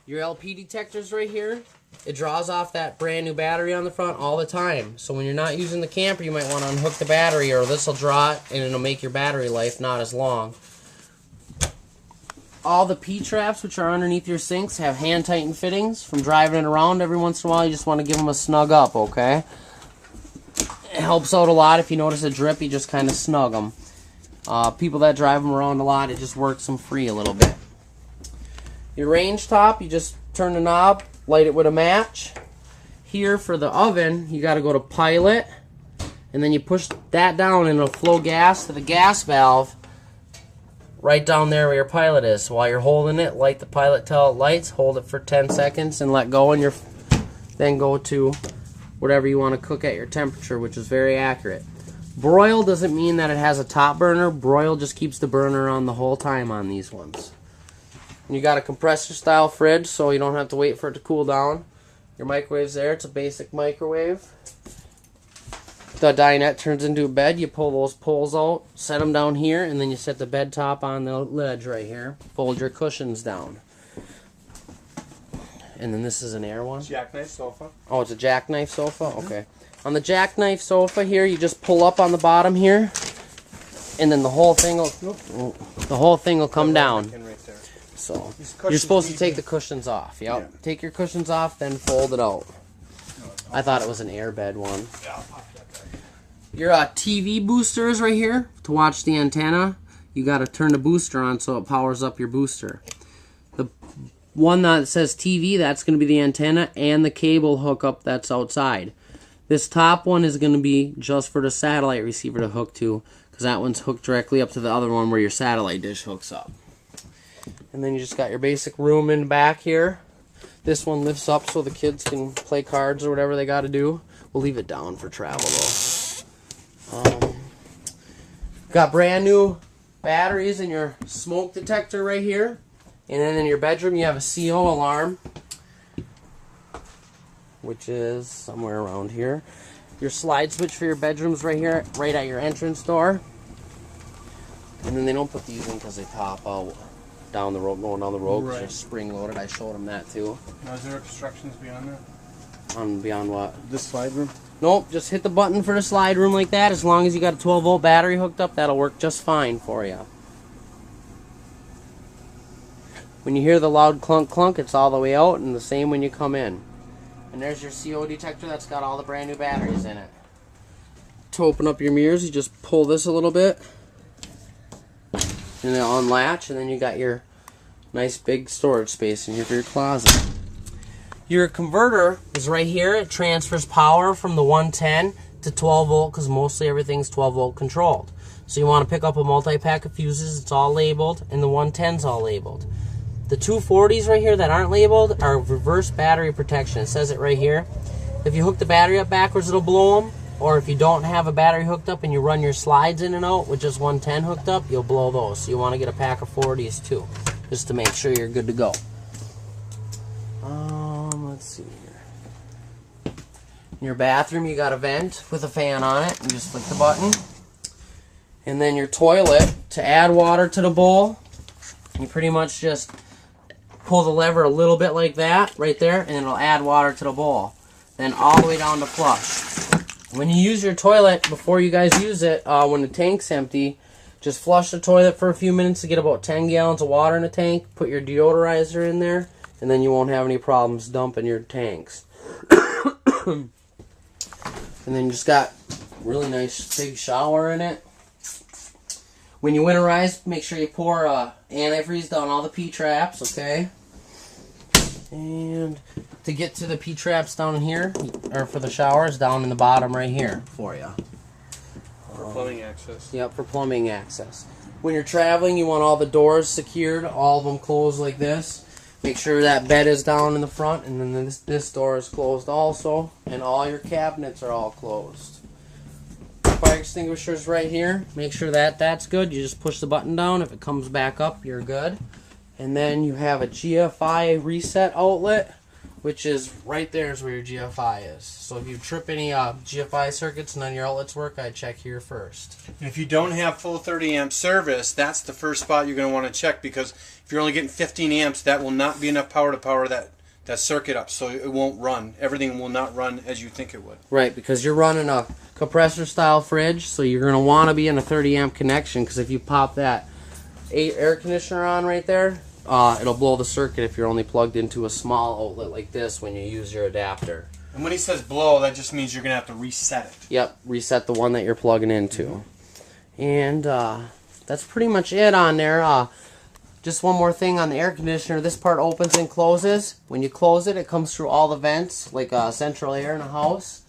Your LP detectors right here, it draws off that brand new battery on the front all the time. So when you're not using the camper, you might want to unhook the battery, or this will draw it and it'll make your battery life not as long. All the P-traps, which are underneath your sinks, have hand-tightened fittings. From driving it around every once in a while, you just want to give them a snug up, okay? It helps out a lot. If you notice a drip, you just kind of snug them. People that drive them around a lot, it just works them free a little bit. Your range top, you just turn the knob, light it with a match. Here for the oven, you got to go to pilot, and then you push that down and it'll flow gas to the gas valve right down there where your pilot is. So while you're holding it, light the pilot till it lights, hold it for 10 seconds and let go, and then go to whatever you want to cook at your temperature, which is very accurate. Broil doesn't mean that it has a top burner. Broil just keeps the burner on the whole time on these ones. And you got a compressor style fridge, so you don't have to wait for it to cool down. Your microwave's there. It's a basic microwave. The dinette turns into a bed. You pull those poles out, set them down here, and then you set the bed top on the ledge right here. Fold your cushions down. And then this is an air one. Jackknife sofa. Oh, it's a jackknife sofa? Okay. On the jackknife sofa here, you just pull up on the bottom here, and then the whole thing will come down. So you're supposed to take the cushions off. Yep. Yeah. Take your cushions off, then fold it out. I thought it was an airbed one. Yeah, I'll pop that back. Your TV booster is right here. To watch the antenna, you got to turn the booster on so it powers up your booster. The one that says TV, that's going to be the antenna and the cable hookup that's outside. This top one is going to be just for the satellite receiver to hook to, because that one's hooked directly up to the other one where your satellite dish hooks up. And then you just got your basic room in the back here. This one lifts up so the kids can play cards or whatever they got to do. We'll leave it down for travel though. Got brand new batteries in your smoke detector right here. And then in your bedroom you have a CO alarm, which is somewhere around here. Your slide switch for your bedroom's right here, right at your entrance door. And then they don't put these in because they pop out down the road, going down the road, because they're spring loaded. I showed them that too. Now, is there instructions beyond that? Beyond what? This slide room? Nope, just hit the button for the slide room like that. As long as you got a 12-volt battery hooked up, that'll work just fine for you. When you hear the loud clunk clunk, it's all the way out, and the same when you come in. And there's your CO detector that's got all the brand new batteries in it. To open up your mirrors, you just pull this a little bit, and they'll unlatch, and then you got your nice big storage space in here for your closet. Your converter is right here. It transfers power from the 110 to 12 volt, because mostly everything's 12 volt controlled. So you want to pick up a multi-pack of fuses. It's all labeled, and the 110's all labeled. The 240s right here that aren't labeled are reverse battery protection. It says it right here. If you hook the battery up backwards, it'll blow them. Or if you don't have a battery hooked up and you run your slides in and out with just 110 hooked up, you'll blow those. So you want to get a pack of 40s too, just to make sure you're good to go. Let's see here. In your bathroom, you got a vent with a fan on it. You just flick the button. And then your toilet, to add water to the bowl, you pretty much just pull the lever a little bit like that, right there, and it'll add water to the bowl. Then all the way down to flush. When you use your toilet, before you guys use it, when the tank's empty, just flush the toilet for a few minutes to get about 10 gallons of water in the tank. Put your deodorizer in there, and then you won't have any problems dumping your tanks. And then you just got really nice big shower in it. When you winterize, make sure you pour antifreeze down all the P-traps, okay? And to get to the P-traps down here, or for the showers, down in the bottom right here for you. For plumbing access. Yep, for plumbing access. When you're traveling, you want all the doors secured, all of them closed like this. Make sure that bed is down in the front, and then this door is closed also, and all your cabinets are all closed. Fire extinguishers right here. Make sure that that's good. You just push the button down. If it comes back up, you're good. And then you have a GFI reset outlet which is right there is where your GFI is. So if you trip any GFI circuits, none of your outlets work, I'd check here first. And if you don't have full 30 amp service, that's the first spot you're going to want to check, because if you're only getting 15 amps, that will not be enough power to power that circuit up, so it won't run. Everything will not run as you think it would. Right, because you're running a compressor style fridge, so you're going to want to be in a 30 amp connection, because if you pop that air conditioner on right there, it'll blow the circuit if you're only plugged into a small outlet like this when you use your adapter. And when he says blow, that just means you're going to have to reset it. Yep, reset the one that you're plugging into. And that's pretty much it on there. Just one more thing on the air conditioner. This part opens and closes. When you close it, it comes through all the vents, like central air in a house.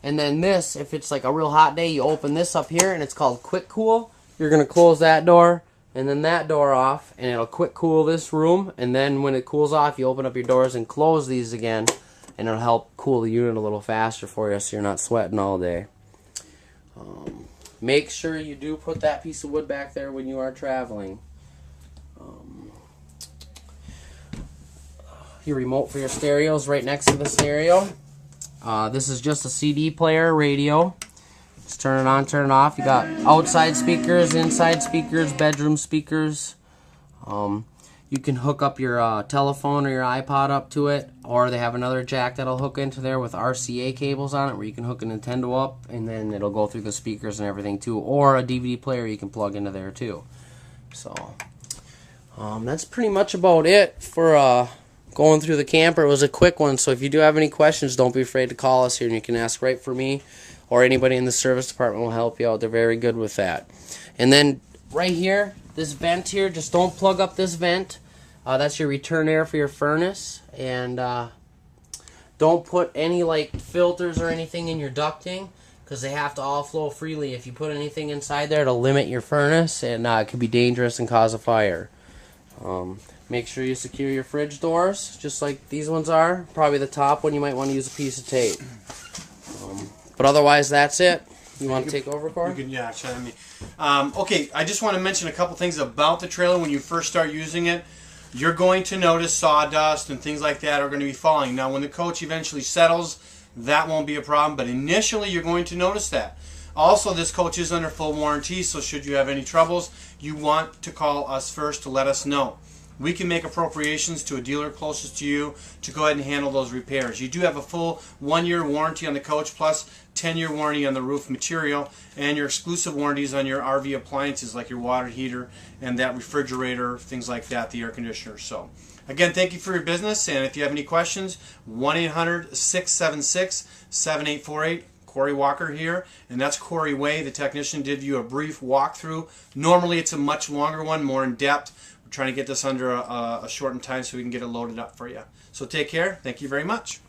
And then this, if it's like a real hot day, you open this up here, and it's called quick cool. You're going to close that door, and then that door off, and it'll quick cool this room. And then when it cools off, you open up your doors and close these again, and it'll help cool the unit a little faster for you, so you're not sweating all day. Make sure you do put that piece of wood back there when you are traveling. Your remote for your stereo is right next to the stereo. This is just a CD player radio. Just turn it on, turn it off. You got outside speakers, inside speakers, bedroom speakers. You can hook up your telephone or your iPod up to it, or they have another jack that'll hook into there with RCA cables on it, where you can hook a Nintendo up, and then it'll go through the speakers and everything too, or a DVD player you can plug into there too. So that's pretty much about it for going through the camper. It was a quick one, so if you do have any questions, don't be afraid to call us here, and you can ask right for me, or anybody in the service department will help you out. They're very good with that. And then right here, this vent here, just don't plug up this vent. That's your return air for your furnace. And don't put any like filters or anything in your ducting, because they have to all flow freely. If you put anything inside there, it'll limit your furnace, and it could be dangerous and cause a fire. Make sure you secure your fridge doors, just like these ones are. Probably the top one, you might want to use a piece of tape. But otherwise, that's it. You want to take over, Corey? You can, yeah, actually, okay, I just want to mention a couple things about the trailer. When you first start using it, you're going to notice sawdust and things like that are going to be falling. Now, when the coach eventually settles, that won't be a problem, but initially you're going to notice that. Also, this coach is under full warranty, so should you have any troubles, you want to call us first to let us know. We can make appropriations to a dealer closest to you to go ahead and handle those repairs. You do have a full 1-year warranty on the coach, plus 10-year warranty on the roof material, and your exclusive warranties on your RV appliances like your water heater and that refrigerator, things like that, the air conditioner. So, again, thank you for your business, and if you have any questions, 1-800-676-7848. Corey Walker here, and that's Corey Way. The technician did you a brief walkthrough. Normally it's a much longer one, more in depth. We're trying to get this under a shortened time so we can get it loaded up for you. So take care. Thank you very much.